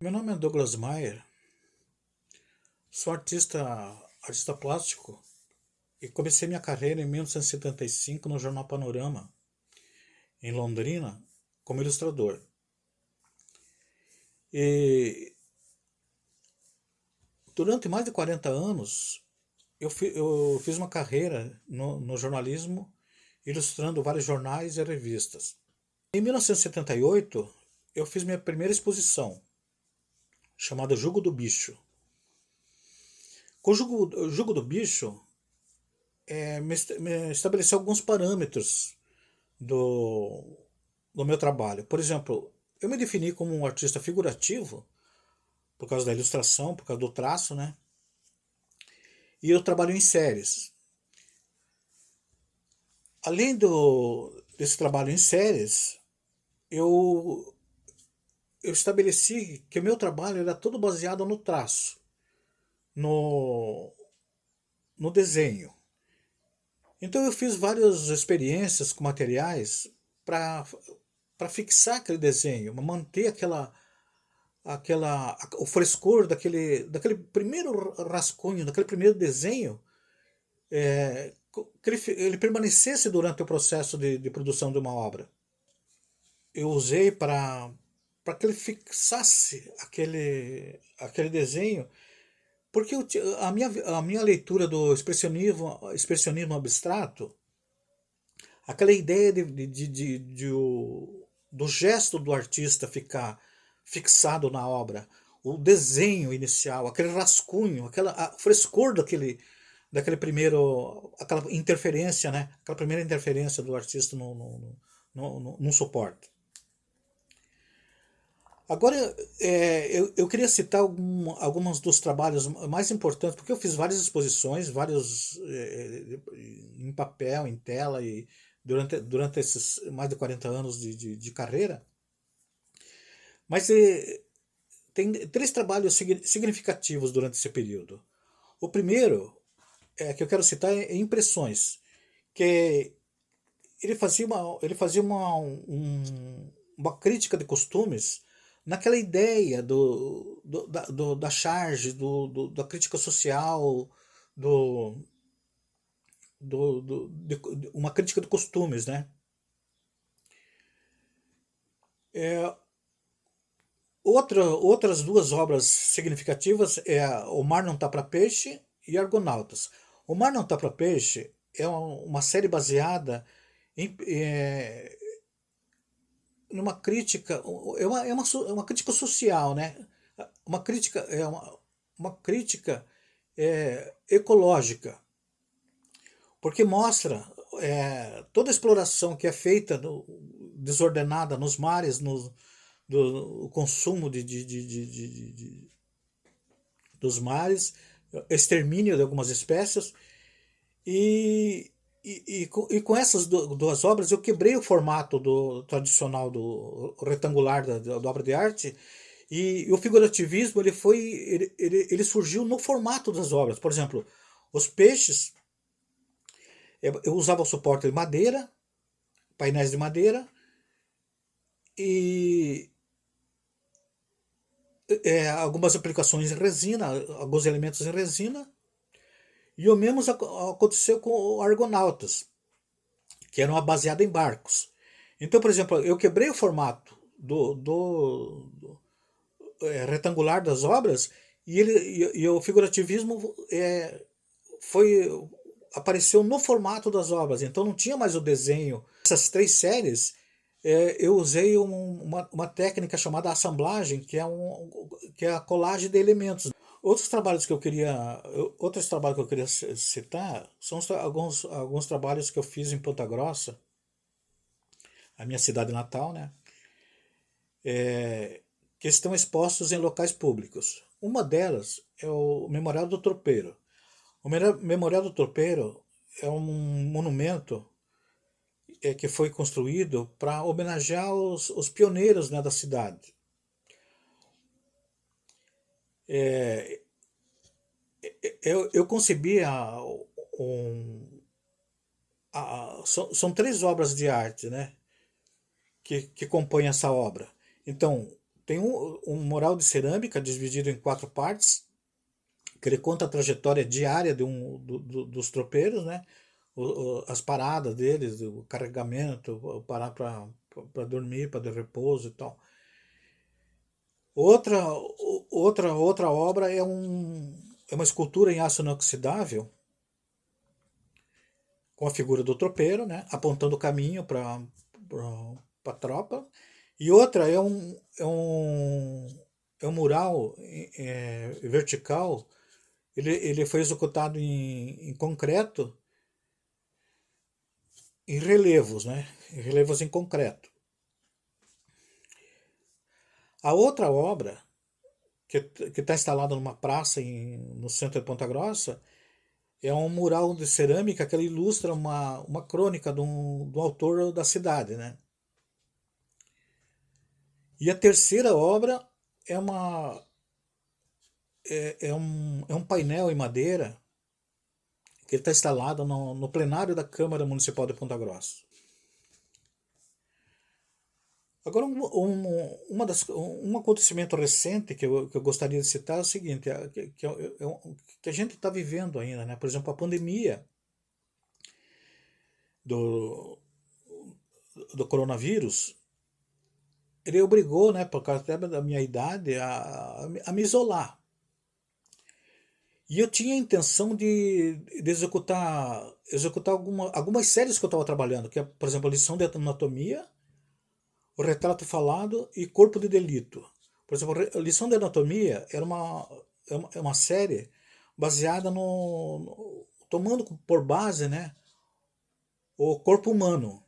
Meu nome é Douglas Maier, sou artista plástico e comecei minha carreira em 1975 no jornal Panorama, em Londrina, como ilustrador. E durante mais de 40 anos eu fiz uma carreira no jornalismo, ilustrando vários jornais e revistas. Em 1978 eu fiz minha primeira exposição, chamada Jugo do Bicho. Com o Jugo do Bicho, me estabeleceu alguns parâmetros do, do meu trabalho. Por exemplo, eu me defini como um artista figurativo, por causa da ilustração, por causa do traço, né? E eu trabalho em séries. Além desse trabalho em séries, eu, eu estabeleci que o meu trabalho era todo baseado no traço, no, no desenho. Então eu fiz várias experiências com materiais para para fixar aquele desenho, manter o frescor daquele primeiro rascunho, daquele primeiro desenho, que ele permanecesse durante o processo de produção de uma obra. Eu usei para que ele fixasse aquele desenho, porque a minha leitura do expressionismo abstrato, aquela ideia do gesto do artista ficar fixado na obra, o desenho inicial, aquele rascunho, o frescor daquele primeiro, aquela interferência, né? Aquela primeira interferência do artista no suporte. Agora, eu queria citar alguns dos trabalhos mais importantes, porque eu fiz várias exposições, vários em papel, em tela, e durante esses mais de 40 anos de carreira. Mas tem três trabalhos significativos durante esse período. O primeiro que eu quero citar é Impressões, que ele fazia uma crítica de costumes naquela ideia da charge, da crítica social, do, uma crítica de costumes, né? É, outras duas obras significativas é O Mar Não Tá Para Peixe e Argonautas. O Mar Não Tá Para Peixe é uma série baseada numa crítica, é uma crítica social, né? Uma crítica ecológica, porque mostra toda a exploração que é feita desordenada nos mares, do consumo dos mares, extermínio de algumas espécies. E com essas duas obras eu quebrei o formato tradicional do retangular da obra de arte, e o figurativismo ele surgiu no formato das obras. Por exemplo, os peixes, eu usava o suporte de madeira, painéis de madeira, e algumas aplicações em resina, alguns elementos em resina. E o mesmo aconteceu com o Argonautas, que era uma baseada em barcos. Então, por exemplo, eu quebrei o formato retangular das obras, e o figurativismo foi apareceu no formato das obras. Então não tinha mais o desenho. Essas três séries, eu usei uma técnica chamada assemblagem, que é a colagem de elementos. Outros trabalhos que eu queria citar são alguns trabalhos que eu fiz em Ponta Grossa, a minha cidade natal, né? Que estão expostos em locais públicos. Uma delas é o Memorial do Tropeiro. O Memorial do Tropeiro é um monumento que foi construído para homenagear os pioneiros, né, da cidade. Eu concebi são três obras de arte, né, que compõem essa obra. Então, tem um mural de cerâmica dividido em 4 partes, que ele conta a trajetória diária dos tropeiros, né? As paradas deles, o carregamento, parar para dormir, para de repouso e tal. Outra obra é uma escultura em aço inoxidável com a figura do tropeiro, né, apontando o caminho para a tropa. E outra é um mural vertical. Ele foi executado em concreto, em relevos, né, em relevos em concreto. A outra obra, que está instalada numa praça no centro de Ponta Grossa, é um mural de cerâmica que ele ilustra uma crônica do autor da cidade, né? E a terceira obra é um painel em madeira que está instalado no plenário da Câmara Municipal de Ponta Grossa. Agora, um acontecimento recente que eu gostaria de citar é o seguinte, que a gente está vivendo ainda, né? Por exemplo, a pandemia do, do coronavírus, ele obrigou, né, por causa até da minha idade, a me isolar. E eu tinha a intenção de executar algumas séries que eu estava trabalhando, que é, por exemplo, a lição de anatomia, o retrato falado e corpo de delito. Por exemplo, a lição de anatomia é uma série baseada tomando por base, né, o corpo humano.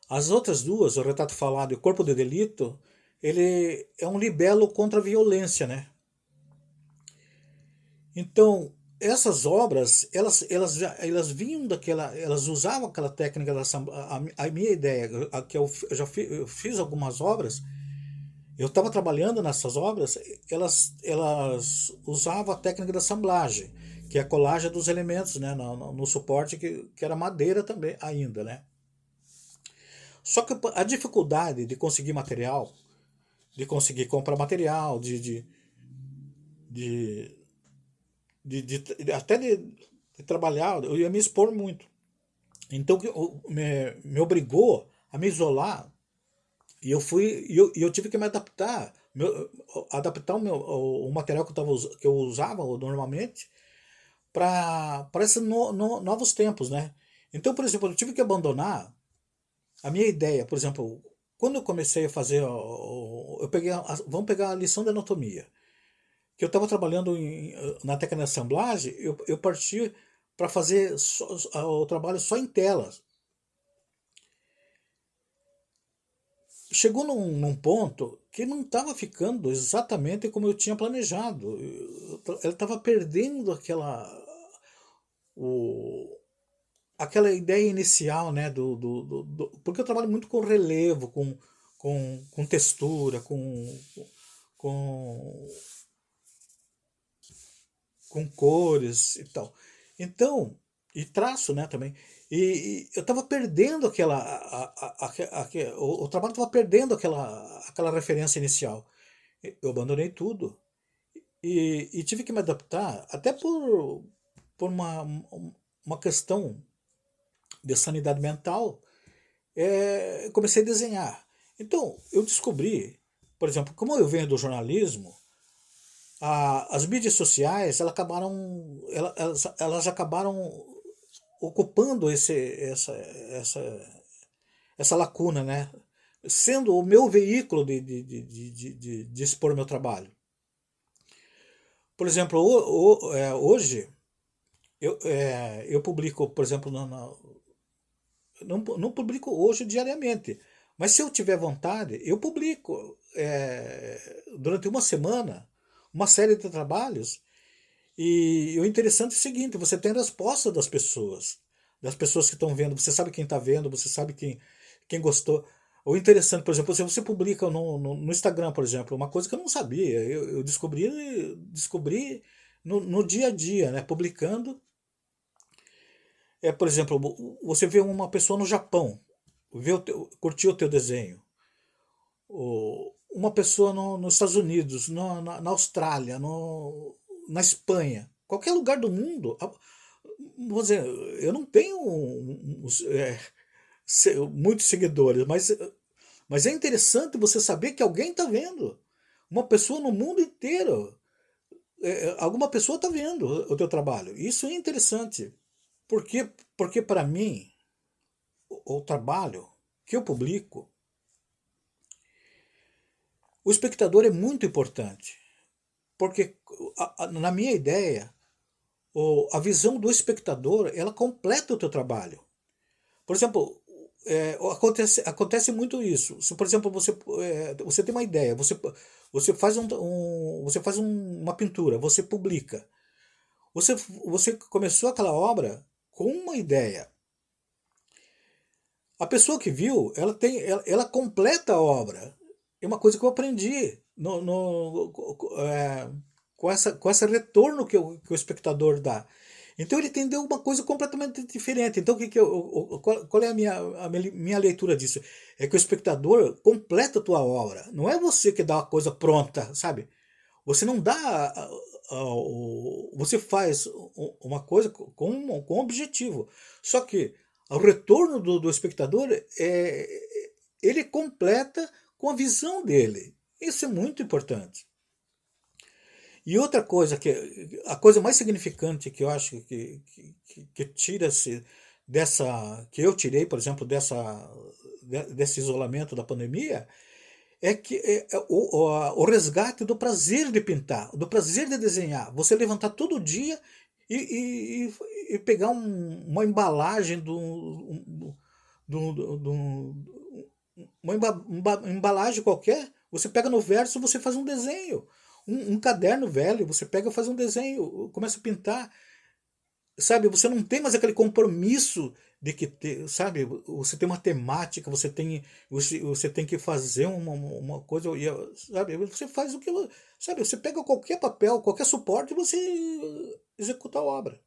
As outras duas, o retrato falado e o corpo de delito, ele é um libelo contra a violência, né? Então, essas obras, elas vinham elas usavam aquela técnica a minha ideia, que eu fiz algumas obras, eu estava trabalhando nessas obras, elas usavam a técnica da assemblagem, que é a colagem dos elementos, né, no suporte que era madeira também ainda, né? Só que a dificuldade de conseguir material, de conseguir comprar material, de, até de trabalhar, eu ia me expor muito. Então me obrigou a me isolar e eu tive que me adaptar, adaptar o material que eu usava normalmente para esses novos tempos, né? Então, por exemplo, eu tive que abandonar a minha ideia, por exemplo, quando eu comecei a fazer, eu peguei, vamos pegar a lição de anatomia, que eu estava trabalhando na técnica de assemblagem, eu parti para fazer o trabalho só em telas. Chegou num ponto que não estava ficando exatamente como eu tinha planejado. Ele estava perdendo o, aquela ideia inicial, né? Porque eu trabalho muito com relevo, com textura, com, com cores e tal. Então, e traço, né, também. E eu estava perdendo o trabalho estava perdendo aquela referência inicial. Eu abandonei tudo e tive que me adaptar, até por uma questão de sanidade mental. Comecei a desenhar. Então, eu descobri, por exemplo, como eu venho do jornalismo, as mídias sociais elas acabaram ocupando essa lacuna, né? Sendo o meu veículo de expor meu trabalho. Por exemplo, hoje eu publico, por exemplo, não publico hoje diariamente, mas se eu tiver vontade, eu publico durante uma semana uma série de trabalhos. E o interessante é o seguinte: você tem a resposta das pessoas que estão vendo, você sabe quem está vendo, você sabe quem gostou. O interessante, por exemplo, se você publica no Instagram, por exemplo, uma coisa que eu não sabia, eu descobri no dia a dia, né, publicando. Por exemplo, você vê uma pessoa no Japão, curtiu o teu desenho. uma pessoa nos Estados Unidos, na Austrália, na Espanha, qualquer lugar do mundo, vou dizer, eu não tenho muitos seguidores, mas é interessante você saber que alguém está vendo. Uma pessoa no mundo inteiro, alguma pessoa está vendo o teu trabalho. Isso é interessante. Porque para mim, o trabalho que eu publico, o espectador é muito importante. Porque, na minha ideia, a visão do espectador, ela completa o teu trabalho. Por exemplo, acontece muito isso. Se, por exemplo, você tem uma ideia, você faz, você faz uma pintura, você publica. Você começou aquela obra com uma ideia. A pessoa que viu, ela completa a obra. É uma coisa que eu aprendi com esse retorno que o espectador dá. Então ele entendeu uma coisa completamente diferente. Então qual é a minha leitura disso? É que o espectador completa a tua obra. Não é você que dá a coisa pronta, sabe? Você não dá. Você faz uma coisa com objetivo. Só que o retorno do espectador ele completa com a visão dele. Isso é muito importante. E outra coisa, a coisa mais significante que eu acho que tira-se dessa. Que eu tirei, por exemplo, desse isolamento da pandemia, é que o resgate do prazer de pintar, do prazer de desenhar. Você levantar todo dia e pegar uma embalagem uma embalagem qualquer, você pega no verso, você faz um desenho. Um caderno velho, você pega e faz um desenho, começa a pintar. Sabe, você não tem mais aquele compromisso de que ter, sabe, você tem uma temática, você tem que fazer uma coisa, sabe, você faz o que, sabe, você pega qualquer papel, qualquer suporte e você executa a obra.